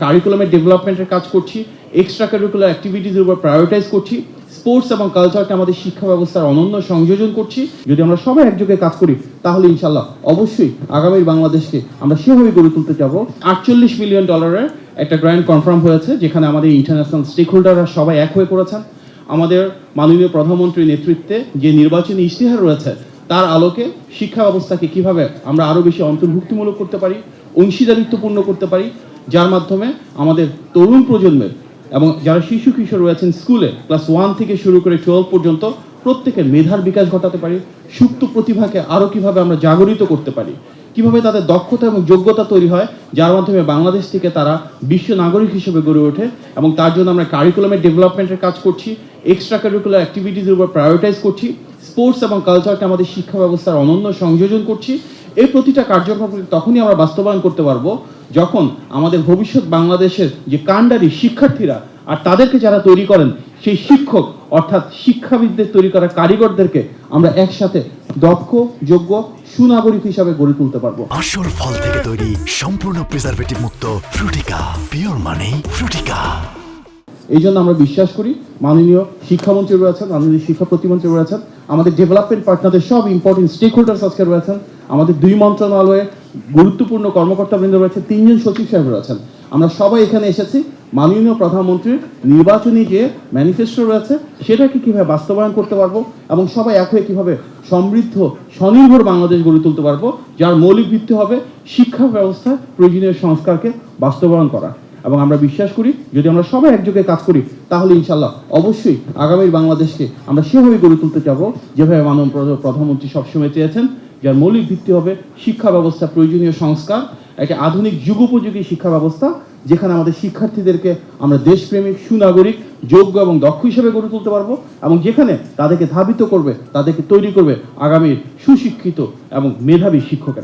কারিকুলামের ডেভেলপমেন্টের কাজ করছি, এক্সট্রা কারিকুলার অ্যাক্টিভিটিজের উপর প্রায়োরিটাইজ করছি, স্পোর্টস এবং কালচারকে আমাদের শিক্ষা ব্যবস্থার অনন্য সংযোজন করছি। যদি আমরা সবাই একযোগে কাজ করি তাহলে ইনশাল্লাহ অবশ্যই আগামীর বাংলাদেশকে আমরা সেভাবে গড়ে তুলতে যাব। $48 মিলিয়ন একটা গ্র্যান্ট কনফার্ম হয়েছে, যেখানে আমাদের ইন্টারন্যাশনাল স্টেক হোল্ডাররা সবাই এক হয়ে পড়েছেন। আমাদের মাননীয় প্রধানমন্ত্রীর নেতৃত্বে যে নির্বাচনী ইশতেহার রয়েছে তার আলোকে শিক্ষা ব্যবস্থাকে কিভাবে আমরা আরও বেশি অন্তর্ভুক্তিমূলক করতে পারি, অংশীদারিত্বপূর্ণ করতে পারি, যার মাধ্যমে আমাদের তরুণ প্রজন্মের এবং যারা শিশু কিশোর রয়েছেন স্কুলে ক্লাস 1 থেকে শুরু করে 12 পর্যন্ত প্রত্যেকের মেধার বিকাশ ঘটাতে পারি, সুপ্ত প্রতিভাকে আরও কিভাবে আমরা জাগরিত করতে পারি, কিভাবে তাদের দক্ষতা এবং যোগ্যতা তৈরি হয়, যার মাধ্যমে বাংলাদেশ থেকে তারা বিশ্ব নাগরিক হিসেবে গড়ে ওঠে। এবং তার জন্য আমরা কারিকুলামের ডেভেলপমেন্টের কাজ করছি, এক্সট্রা কারিকুলার অ্যাক্টিভিটিজের উপর প্রায়োরিটাইজ করছি, স্পোর্টস এবং কালচারকে আমাদের শিক্ষা ব্যবস্থার অনন্য সংযোজন করছি। এই প্রতিটা কার্যক্রম তখনই আমরা বাস্তবায়ন করতে পারবো যখন আমাদের ভবিষ্যৎ বাংলাদেশের যে কাণ্ডারি শিক্ষার্থীরা আর তাদেরকে যারা তৈরি করেন সেই শিক্ষক অর্থাৎ শিক্ষাবিদদের তৈরি করা কারিগরদেরকে আমরা একসাথে দক্ষ, যোগ্য, সুনাগরিক হিসাবে গড়ে তুলতে পারবো। আসল ফল থেকে তৈরি, সম্পূর্ণ প্রিজারভেটিভ মুক্ত ফ্রুটিকা, পিওর মানে ফ্রুটিকা। এই জন্য আমরা বিশ্বাস করি মাননীয় শিক্ষামন্ত্রী রয়েছেন, মাননীয় শিক্ষা প্রতিমন্ত্রী রয়েছেন, আমাদের ডেভেলপমেন্ট পার্টনারদের সব ইম্পর্টেন্ট স্টেক হোল্ডার্স আজকে রয়েছেন, আমাদের 2 মন্ত্রণালয়ে গুরুত্বপূর্ণ কর্মকর্তাবৃন্দ রয়েছে, 3 জন সচিব সাহেব রয়েছেন। আমরা সবাই এখানে এসেছি মাননীয় প্রধানমন্ত্রীর নির্বাচনী যে ম্যানিফেস্টো রয়েছে সেটাকে কীভাবে বাস্তবায়ন করতে পারবো এবং সবাই এক হয়ে কীভাবে সমৃদ্ধ স্বনির্ভর বাংলাদেশ গড়ে তুলতে পারবো, যার মৌলিক ভিত্তি হবে শিক্ষা ব্যবস্থার প্রয়োজনীয় সংস্কারকে বাস্তবায়ন করা। এবং আমরা বিশ্বাস করি যদি আমরা সবাই একযোগে কাজ করি তাহলে ইনশাল্লাহ অবশ্যই আগামীর বাংলাদেশকে আমরা সেভাবে গড়ে তুলতে যাব যেভাবে মাননীয় প্রধানমন্ত্রী সবসময় চেয়েছেন, যার মৌলিক ভিত্তি হবে শিক্ষা ব্যবস্থা প্রয়োজনীয় সংস্কার, একটা আধুনিক যুগোপযোগী শিক্ষা ব্যবস্থা যেখানে আমাদের শিক্ষার্থীদেরকে আমরা দেশপ্রেমিক, সুনাগরিক, যোগ্য এবং দক্ষ হিসেবে গড়ে তুলতে পারবো এবং যেখানে তাদেরকে ধাবিত করবে, তাদেরকে তৈরি করবে আগামীর সুশিক্ষিত এবং মেধাবী শিক্ষকেরা।